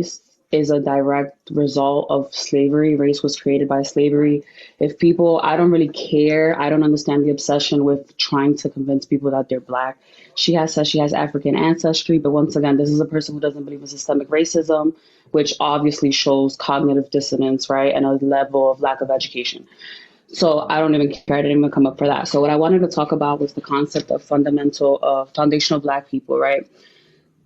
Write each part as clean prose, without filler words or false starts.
race is a direct result of slavery. Race was created by slavery. If people, I don't really care. I don't understand the obsession with trying to convince people that they're black. She has said she has African ancestry, but once again, this is a person who doesn't believe in systemic racism, which obviously shows cognitive dissonance, right? And a level of lack of education. So I don't even care. I didn't even come up for that. So what I wanted to talk about was the concept of foundational black people, right?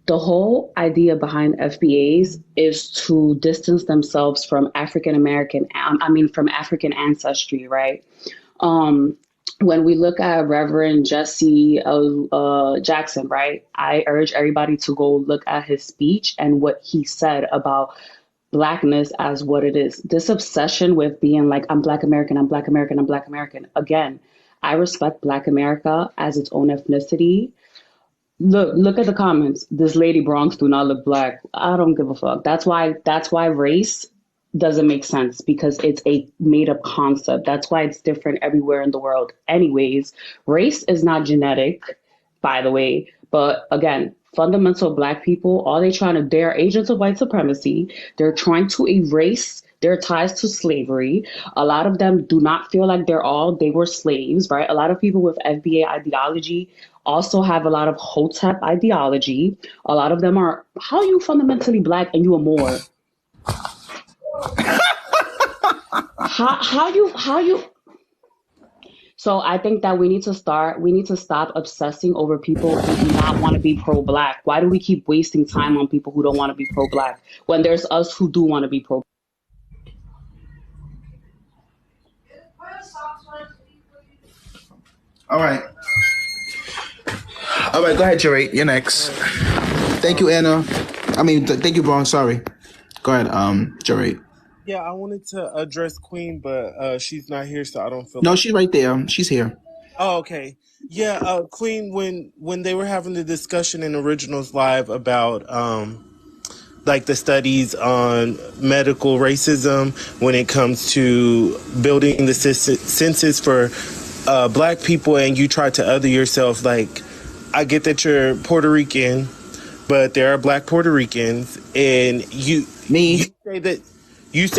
The whole idea behind FBAs is to distance themselves from from African ancestry, right? When we look at Reverend Jesse Jackson, right? I urge everybody to go look at his speech and what he said about blackness as what it is. This obsession with being like, I'm Black American, I'm Black American, I'm Black American. Again, I respect Black America as its own ethnicity. Look at the comments. This lady Bronx do not look black. I don't give a fuck. That's why race doesn't make sense, because it's a made up concept. That's why it's different everywhere in the world. Anyways, race is not genetic, by the way. But again, fundamental black people, they're agents of white supremacy. They're trying to erase their ties to slavery. A lot of them do not feel like they were slaves, right? A lot of people with FBA ideology also have a lot of Hotep ideology. A lot of them are, how are you fundamentally black and you are more? how you So I think that we need to stop obsessing over people who do not want to be pro-black. Why do we keep wasting time on people who don't want to be pro-black when there's us who do want to be pro? All right. All right, go ahead, Jerry. You're next. Thank you, Anna. Thank you, Braun. Sorry. Go ahead, Jerry. Yeah, I wanted to address Queen, but she's not here, so I don't feel. No, she's right there. She's here. Oh, okay. Yeah, Queen. When they were having the discussion in Originals Live about like the studies on medical racism when it comes to building the census for black people, and you try to other yourself, like, I get that you're Puerto Rican, but there are black Puerto Ricans, and you say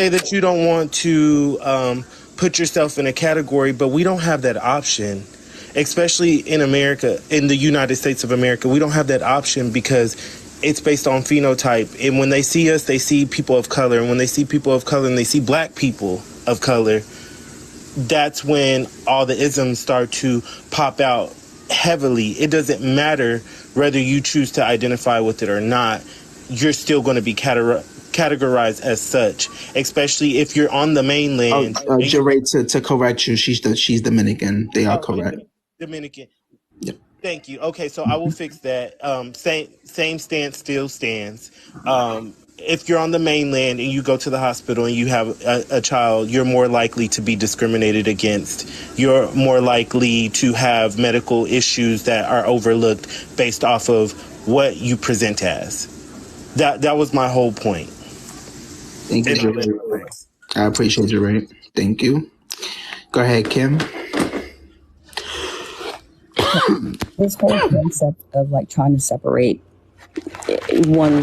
that you don't want to put yourself in a category, but we don't have that option, especially in America, in the United States of America. We don't have that option because it's based on phenotype. And when they see us, they see people of color. And when they see people of color and they see black people of color, that's when all the isms start to pop out heavily. It doesn't matter whether you choose to identify with it or not. You're still going to be categorized as such, especially if you're on the mainland. Jerry, to correct you, she's Dominican. They are correct. Dominican. Yep. Thank you. Okay, so I will fix that. Same stance still stands. If you're on the mainland and you go to the hospital and you have a child, you're more likely to be discriminated against. You're more likely to have medical issues that are overlooked based off of what you present as. That was my whole point. Thank you, Jerry. I appreciate you, Ray. Thank you. Go ahead, Kim. This whole concept of like trying to separate one,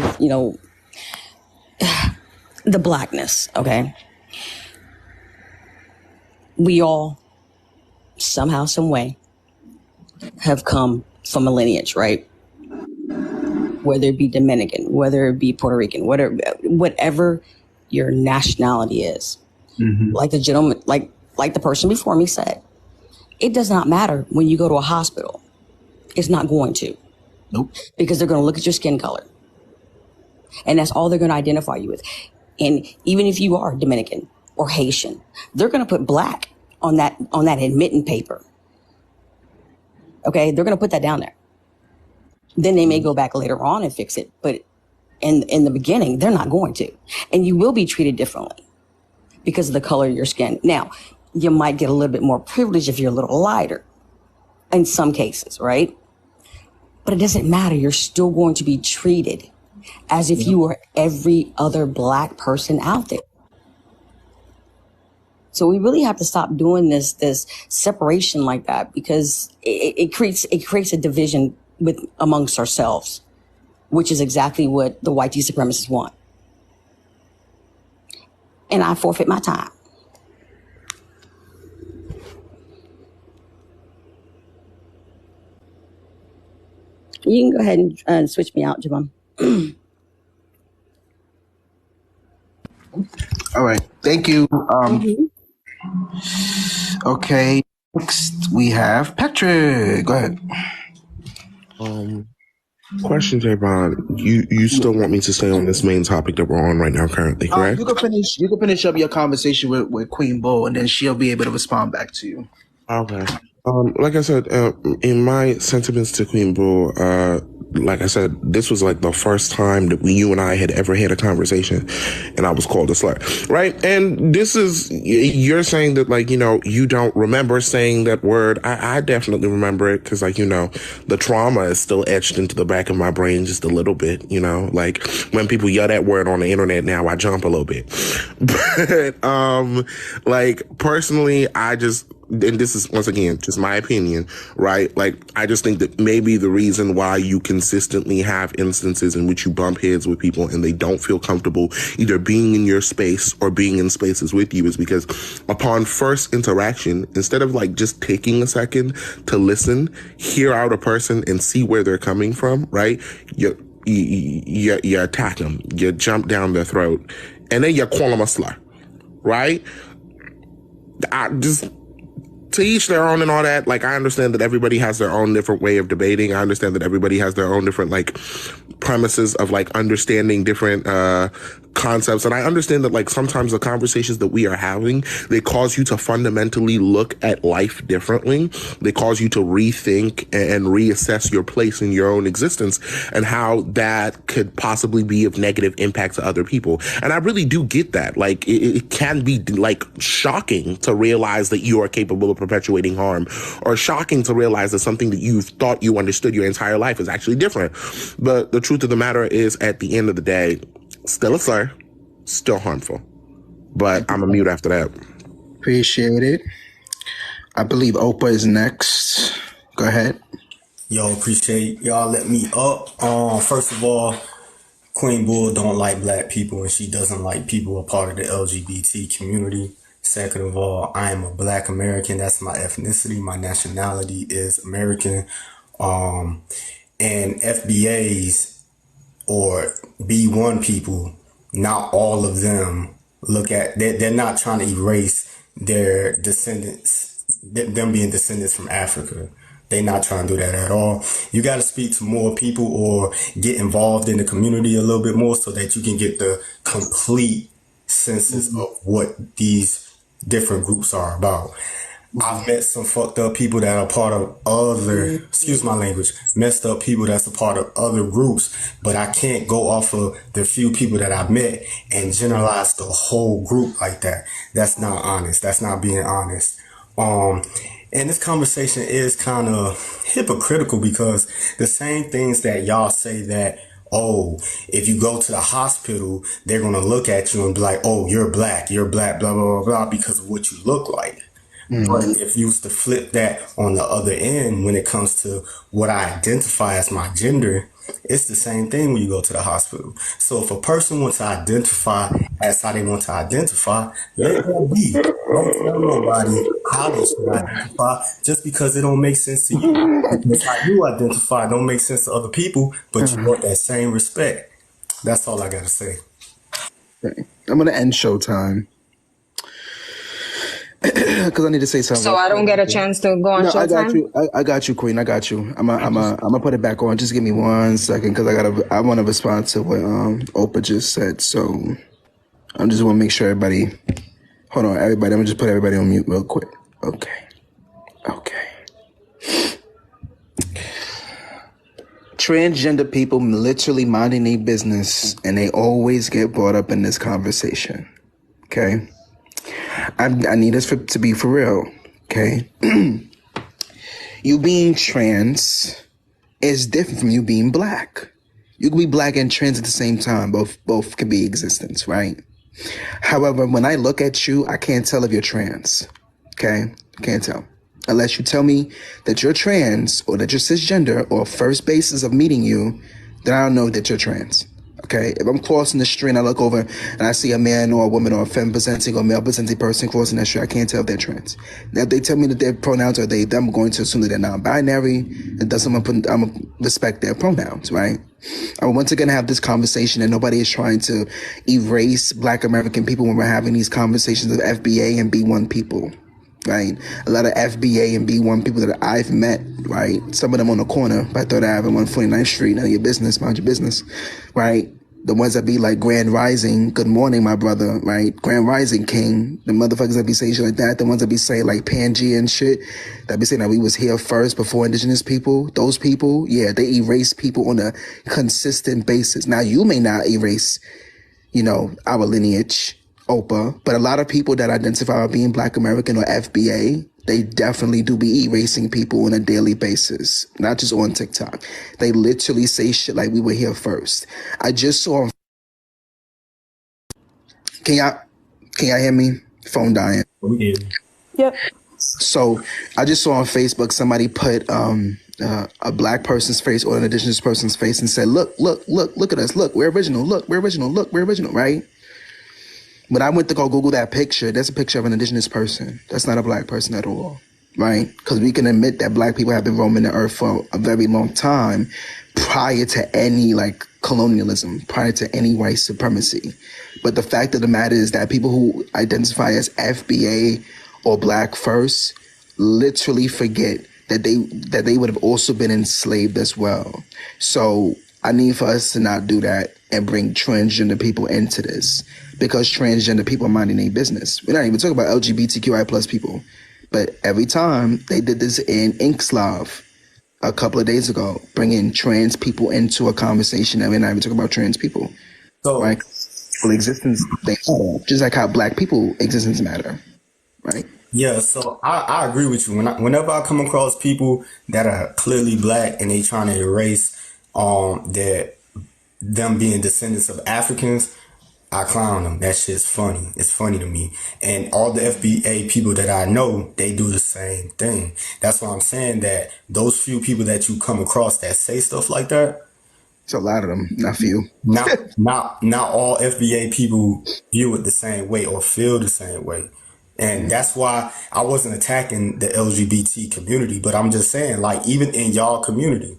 the blackness, okay? We all somehow, some way have come from a lineage, right? Whether it be Dominican, whether it be Puerto Rican, whatever your nationality is. Mm-hmm. Like the gentleman, like the person before me said, it does not matter when you go to a hospital. It's not going to. Nope. Because they're going to look at your skin color. And that's all they're going to identify you with. And even if you are Dominican or Haitian, they're going to put black on that admitting paper. Okay? They're going to put that down there. Then they may go back later on and fix it. But in the beginning, they're not going to. And you will be treated differently because of the color of your skin. Now, you might get a little bit more privilege if you're a little lighter in some cases, right? But it doesn't matter. You're still going to be treated as if you were every other black person out there. So we really have to stop doing this separation like that, because it creates a division amongst ourselves, which is exactly what the white supremacists want. and I forfeit my time. You can go ahead and switch me out, Javon. All right. Thank you. Okay. Next we have Patrick. Go ahead. Question, Javon. You still want me to stay on this main topic that we're on right now currently, correct? You can finish up your conversation with Queenbull, and then she'll be able to respond back to you. Okay. Like I said, in my sentiments to Queenbull, like I said, this was like the first time that you and I had ever had a conversation, and I was called a slur, right? And this is, you're saying that, like, you know, you don't remember saying that word. I definitely remember it, because, like, you know, the trauma is still etched into the back of my brain just a little bit, you know? Like, when people yell that word on the internet now, I jump a little bit. But, like, personally, and this is, once again, just my opinion, right? Like, I just think that maybe the reason why you consistently have instances in which you bump heads with people and they don't feel comfortable either being in your space or being in spaces with you is because upon first interaction, instead of like just taking a second to listen, hear out a person and see where they're coming from, right? You attack them, you jump down their throat, and then you call them a slur, right? To each their own and all that. Like, I understand that everybody has their own different way of debating. I understand that everybody has their own different, like, premises of, like, understanding different concepts. And I understand that, like, sometimes the conversations that we are having, they cause you to fundamentally look at life differently. They cause you to rethink and reassess your place in your own existence and how that could possibly be of negative impact to other people. And I really do get that. Like, it can be, like, shocking to realize that you are capable of perpetuating harm, or shocking to realize that something that you thought you understood your entire life is actually different. But the truth of the matter is, at the end of the day, still a slur, still harmful. But I'm a mute after that. Appreciate it. I believe Opa is next. Go ahead. Yo, appreciate y'all letting me up. First of all, Queenbull don't like black people, and she doesn't like people a part of the LGBT community. Second of all, I am a black American. That's my ethnicity. My nationality is American. And FBAs or B1 people, not all of them they're not trying to erase their descendants, them being descendants from Africa. They're not trying to do that at all. You got to speak to more people or get involved in the community a little bit more so that you can get the complete census of what these different groups are about. I've met some fucked up people that are part of other, excuse my language, messed up people that's a part of other groups, but I can't go off of the few people that I've met and generalize the whole group like that. That's not honest. That's not being honest. And this conversation is kind of hypocritical because the same things that y'all say that, oh, if you go to the hospital, they're going to look at you and be like, oh, you're black, blah, blah, blah, blah, because of what you look like. But if you was to flip that on the other end, when it comes to what I identify as my gender, it's the same thing when you go to the hospital. So if a person wants to identify as how they want to identify, let them be. Don't tell nobody how they should identify just because it don't make sense to you. Because how you identify don't make sense to other people, but you want that same respect. That's all I got to say. Okay. I'm going to end Showtime. Because I need to say something. So I don't get a chance to go on Showtime? I got you. I got you, Queen. I got you. I'm gonna put it back on. Just give me 1 second, because I want to respond to what Opa just said. So I just want to make sure everybody. Hold on, everybody. I'm gonna just put everybody on mute real quick. Okay. Transgender people literally minding their business, and they always get brought up in this conversation. Okay. I need us to be for real, okay? You being trans is different from you being black. You can be black and trans at the same time. Both can be existence, right? However, when I look at you, I can't tell if you're trans, okay? I can't tell. Unless you tell me that you're trans or that you're cisgender or first basis of meeting you, then I don't know that you're trans. Okay, if I'm crossing the street and I look over and I see a man or a woman or a femme presenting or male presenting person crossing that street, I can't tell if they're trans. Now, if they tell me that their pronouns are they, I'm going to assume that they're non-binary, and thus I'm gonna respect their pronouns, right? I once again have this conversation, and nobody is trying to erase Black American people when we're having these conversations of FBA and B1 people. Right, a lot of FBA and B1 people that I've met, right? Some of them on the corner by 3rd Ave and 149th Street. None of your business, mind your business, right? The ones that be like Grand Rising, good morning, my brother, right? Grand Rising King. The motherfuckers that be saying shit like that. The ones that be saying like Pangea and shit. That be saying that we was here first before indigenous people. Those people, yeah, they erase people on a consistent basis. Now, you may not erase, our lineage, Opa, but a lot of people that identify as being Black American or FBA, they definitely do be erasing people on a daily basis, not just on TikTok. They literally say shit like we were here first. I just saw. Can y'all hear me? Phone dying. Yep. So I just saw on Facebook somebody put a Black person's face or an indigenous person's face and said, look at us. Look, we're original. Look, we're original. Look, we're original, right? When I went to go Google that picture, that's a picture of an indigenous person. That's not a Black person at all, right? Because we can admit that Black people have been roaming the earth for a very long time prior to any colonialism, prior to any white supremacy. But the fact of the matter is that people who identify as FBA or Black first literally forget that they would have also been enslaved as well. So I need for us to not do that and bring transgender people into this, because transgender people are minding their business. We're not even talking about LGBTQI plus people, but every time they did this in Inkslav a couple of days ago, bringing trans people into a conversation, and we're not even talking about trans people, So, right? Well, existence, they matter, just like how Black people existence matter, right? yeah, so I agree with you. Whenever I come across people that are clearly Black and they trying to erase them being descendants of Africans, I clown them. That shit's funny. It's funny to me. And all the FBA people that I know, they do the same thing. That's why I'm saying that those few people that you come across that say stuff like that, It's a lot of them, not few. not all FBA people view it the same way or feel the same way. And that's why I wasn't attacking the LGBT community, but I'm just saying, like, even in y'all community,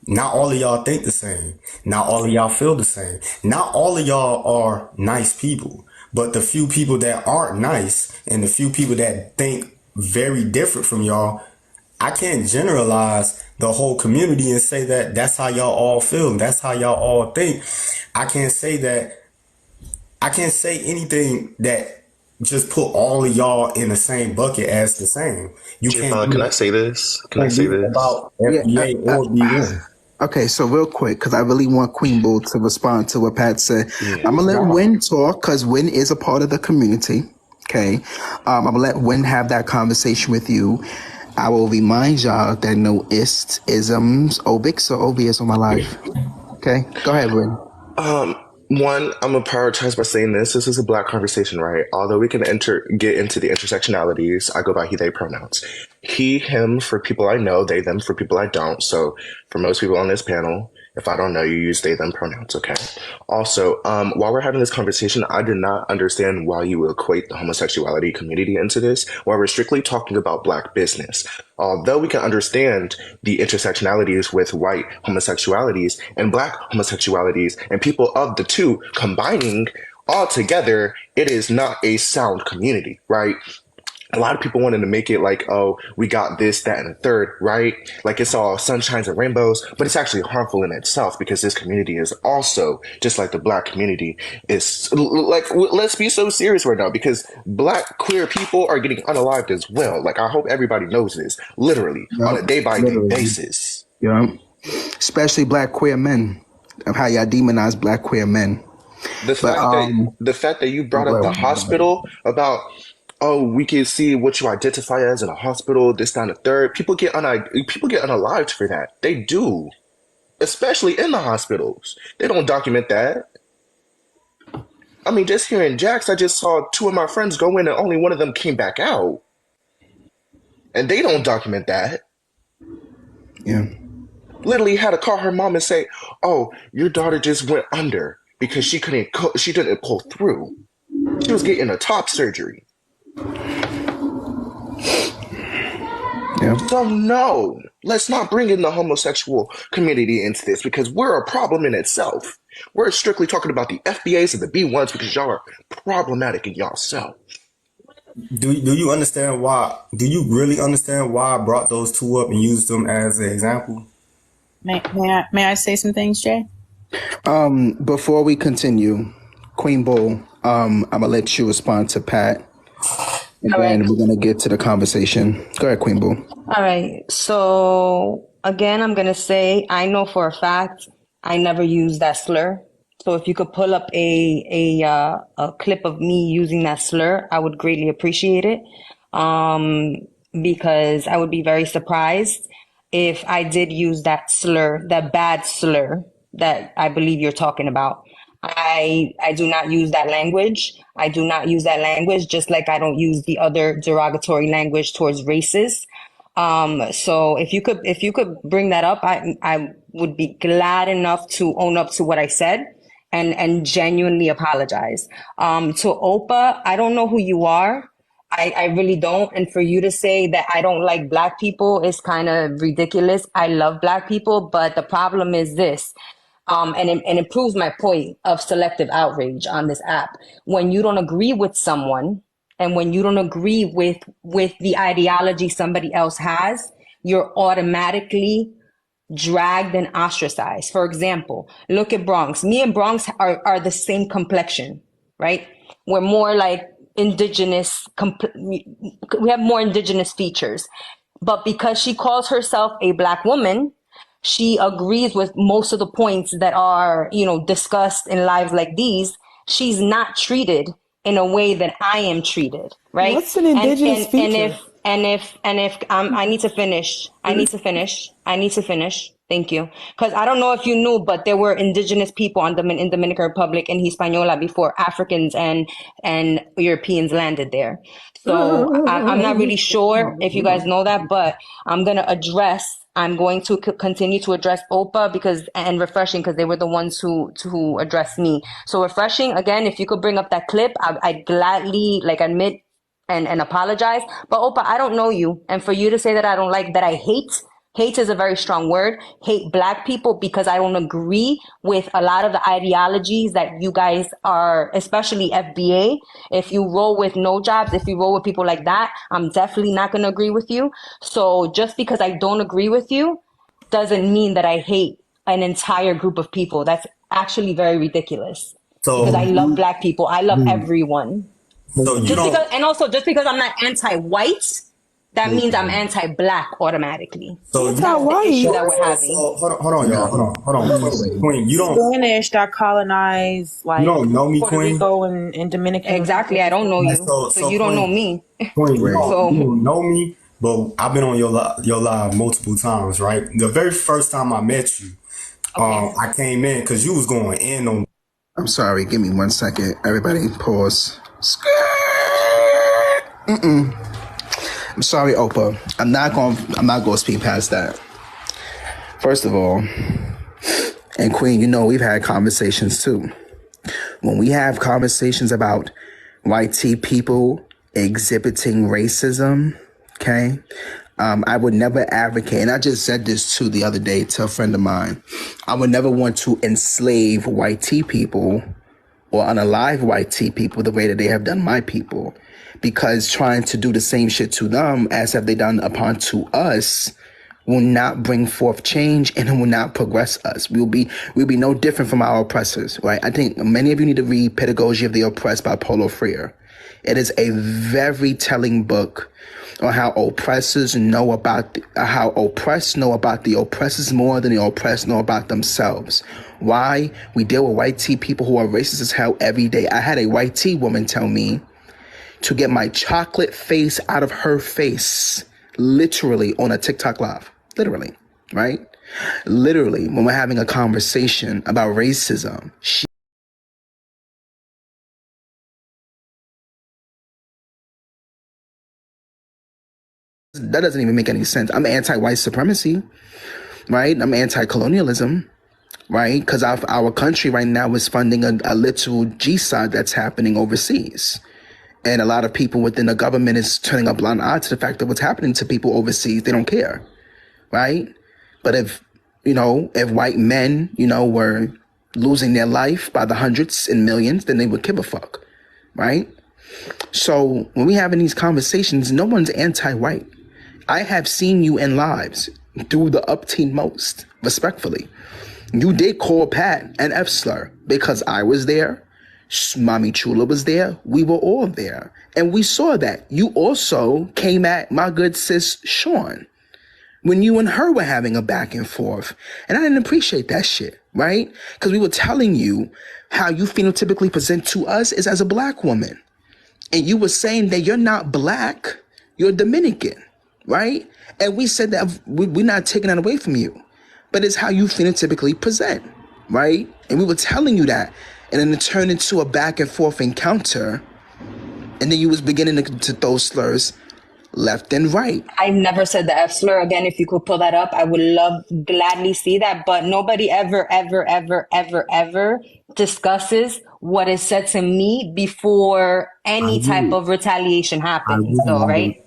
not all of y'all think the same. Not all of y'all feel the same. Not all of y'all are nice people. But the few people that aren't nice and the few people that think very different from y'all, I can't generalize the whole community and say that that's how y'all all feel and that's how y'all all think. I can't say anything that just put all of y'all in the same bucket as the same. You can't Can I say this? Can I say this? about Yeah, FBA or B1. Okay, so real quick, because I really want Queenbull to respond to what Pat said. Yeah. I'm going to let Win talk, because Win is a part of the community, okay? I'm going to let Win have that conversation with you. I will remind y'all that no ist, isms, obics, or OBS on my life. Okay? Go ahead, Win. One, I'm gonna prioritize by saying this. This is a Black conversation, right? Although we can get into the intersectionalities, I go by he, they pronouns. He, him for people I know, they, them for people I don't. So for most people on this panel, if I don't know, you use they, them pronouns, okay? Also, while we're having this conversation, I did not understand why you equate the homosexuality community into this, while we're strictly talking about Black business. Although we can understand the intersectionalities with white homosexualities and Black homosexualities and people of the two combining all together, it is not a sound community, right? A lot of people wanted to make it like, oh, we got this, that, and the third, right? Like it's all sunshines and rainbows, but it's actually harmful in itself because this community is also, just like the Black community, is like, let's be so serious right now because Black queer people are getting unalived as well. Like, I hope everybody knows this, literally, on a day-by-day basis. Yeah. Especially Black queer men, of how y'all demonize Black queer men. The fact that you brought up the hospital about, oh, we can see what you identify as in a hospital, this, that, and the third. People get unalived for that. They do, especially in the hospitals. They don't document that. I mean, just here in Jax, I just saw two of my friends go in and only one of them came back out, and they don't document that. Yeah. literally had to call her mom and say, "Oh, your daughter just went under because she didn't pull through. She was getting a top surgery." Yeah. So no, let's not bring in the homosexual community into this because we're a problem in itself. We're strictly talking about the FBAs and the B1s because y'all are problematic in y'all self. Do you understand why? Do you really understand why I brought those two up and used them as an example? May I say some things, Jay? Before we continue, Queenbull, I'm gonna let you respond to Pat, and All then right. we're gonna get to the conversation. Go ahead, Queenbull. All right. So again, I'm gonna say I know for a fact I never used that slur. So if you could pull up a clip of me using that slur, I would greatly appreciate it. Because I would be very surprised if I did use that slur, that bad slur that I believe you're talking about. I do not use that language. I do not use that language, just like I don't use the other derogatory language towards races. So if you could bring that up, I would be glad enough to own up to what I said and genuinely apologize. To Opa, I don't know who you are. I really don't. And for you to say that I don't like black people is kind of ridiculous. I love black people, but the problem is this. And it proves my point of selective outrage on this app. When you don't agree with someone and when you don't agree with the ideology somebody else has, you're automatically dragged and ostracized. For example, look at Bronx. Me and Bronx are the same complexion, right? We're more like indigenous, we have more indigenous features. But because she calls herself a black woman, she agrees with most of the points that are, discussed in lives like these. She's not treated in a way that I am treated, right? What's an indigenous feature? And if I need to finish. Thank you. Because I don't know if you knew, but there were indigenous people in Dominican Republic and Hispaniola before Africans and Europeans landed there. So I'm not really sure if you guys know that, but I'm going to continue to address OPA and Refreshing because they were the ones who addressed me. So Refreshing, again, if you could bring up that clip, I'd gladly admit and apologize. But Opa, I don't know you. And for you to say that I hate is a very strong word, hate black people because I don't agree with a lot of the ideologies that you guys are, especially FBA. If you roll with no jobs, if you roll with people like that, I'm definitely not going to agree with you. So just because I don't agree with you doesn't mean that I hate an entire group of people. That's actually very ridiculous. Because I love black people. I love everyone. So you Just because I'm not anti-white, that means I'm anti-black automatically. So that's the issue that we're having. Hold on, y'all. Hold on. Queen, you don't Spanish that colonized you don't know me, Puerto Queen. Rico and Dominican. Exactly, I don't know you, so you don't know me. Queen, you don't know me, but I've been on your live multiple times, right? The very first time I met you, I came in because you was going in on. I'm sorry. Give me 1 second. Everybody, pause. I'm sorry, Opa. I'm not gonna speak past that. First of all, and Queen, we've had conversations too. When we have conversations about white tea people exhibiting racism, okay, I would never advocate, and I just said this too the other day to a friend of mine, I would never want to enslave white tea people or unalive white tea people the way that they have done my people. Because trying to do the same shit to them as have they done upon to us will not bring forth change and it will not progress us. We'll be no different from our oppressors, right? I think many of you need to read Pedagogy of the Oppressed by Paulo Freire. It is a very telling book on how oppressors know about how oppressed know about the oppressors more than the oppressed know about themselves. Why? We deal with white tea people who are racist as hell every day. I had a white tea woman tell me to get my chocolate face out of her face, literally on a TikTok live. Literally, right? Literally, when we're having a conversation about racism, that doesn't even make any sense. I'm anti-white supremacy. right? I'm anti-colonialism, right? Because our country right now is funding a literal genocide that's happening overseas. And a lot of people within the government is turning a blind eye to the fact that what's happening to people overseas, they don't care, right? But if white men, were losing their life by the hundreds and millions, then they would give a fuck, right? So when we having these conversations, no one's anti-white. I have seen you in lives through the upteen most, respectfully. You did call Pat an F slur because I was there. Mommy Chula was there. We were all there. And we saw that. You also came at my good sis, Sean, when you and her were having a back and forth. And I didn't appreciate that shit, right? Because we were telling you how you phenotypically present to us is as a black woman. And you were saying that you're not black, you're Dominican, right? And we said that we're not taking that away from you, but it's how you phenotypically present, right? And we were telling you that. And then it turned into a back and forth encounter. And then you was beginning to throw slurs left and right. I never said the F slur. Again, if you could pull that up, I would gladly see that. But nobody ever discusses what is said to me before any type of retaliation happens, though, right?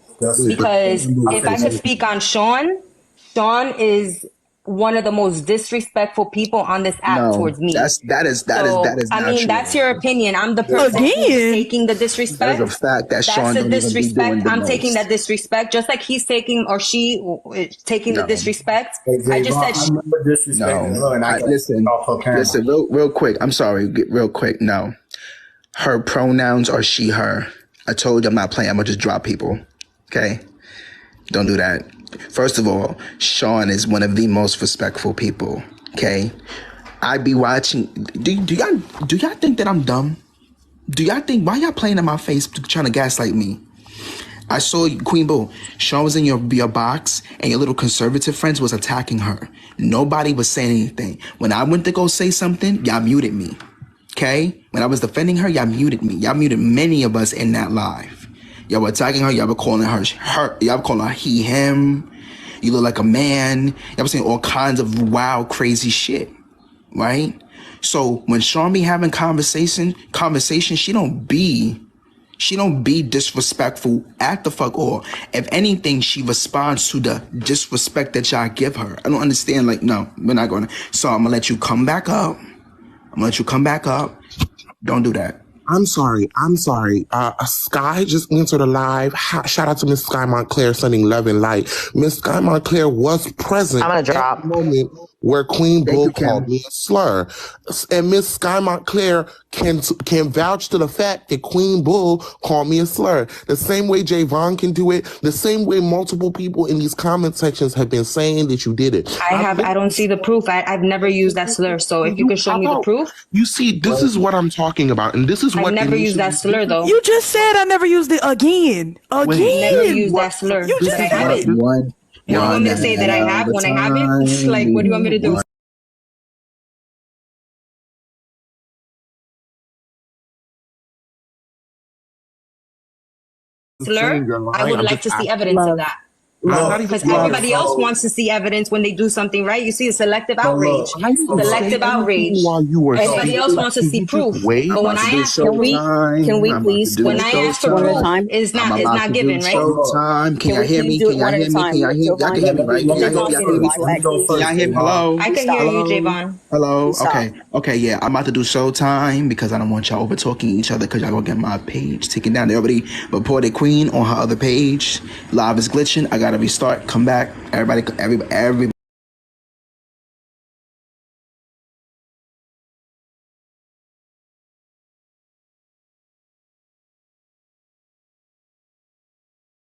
Because if I could speak on Sean is one of the most disrespectful people on this app towards me. That is I mean, true. That's your opinion. I'm the person who's taking the disrespect. That's a fact that Sean That's the don't even be disrespect. doing the I'm most. taking that disrespect, just like he's taking or she is taking the disrespect. I just said listen, real quick. I'm sorry, real quick. No, her pronouns are she, her. I told you I'm not playing. I'm gonna just drop people. Okay, don't do that. First of all, Sean is one of the most respectful people. Okay, I be watching. Do y'all think that I'm dumb? Do y'all think why y'all playing in my face trying to gaslight me? I saw you, Queenbull. Sean was in your box, and your little conservative friends was attacking her. Nobody was saying anything. When I went to go say something, y'all muted me. Okay, when I was defending her, y'all muted me. Y'all muted many of us in that live. Y'all were attacking her. Y'all were calling her. Y'all were calling her he, him. You look like a man. Y'all were saying all kinds of wild, crazy shit, right? So when Sean be having conversation, she don't be disrespectful at the fuck all. If anything, she responds to the disrespect that y'all give her. I don't understand. Like, no, we're not going to. So I'm gonna let you come back up. Don't do that. I'm sorry. Sky just entered a live. Shout out to Miss Sky Montclair sending love and light. Miss Sky Montclair was present I'm gonna drop. at the moment where Queenbull called me a slur. And Miss Sky Montclair can vouch to the fact that Queenbull called me a slur. The same way Javon can do it, the same way multiple people in these comment sections have been saying that you did it. I don't see the proof. I've never used that slur. So if you could show me the proof. You see, this is what I'm talking about. And this is what I never used that slur though. You just said I never used it again. Never used that slur. You just said it. You want me to say that I have when I haven't? Like, what do you want me to do? Slur? I would like to see evidence of that. Because everybody else wants to see evidence when they do something right. You see, a selective outrage. Selective outrage. Everybody else wants to see proof. But when I ask, can we please? When I ask for proof, it's not given, right? Can y'all hear me? Can y'all hear me? Y'all can hear me, right? Can y'all hear me? Hello? I can hear you, Javon. Hello? Okay, yeah. I'm about to do showtime because I don't want y'all over talking each other because y'all gonna get my page taken down. They already reported Queen on her other page. Live is glitching. I gotta restart. Come back. Everybody.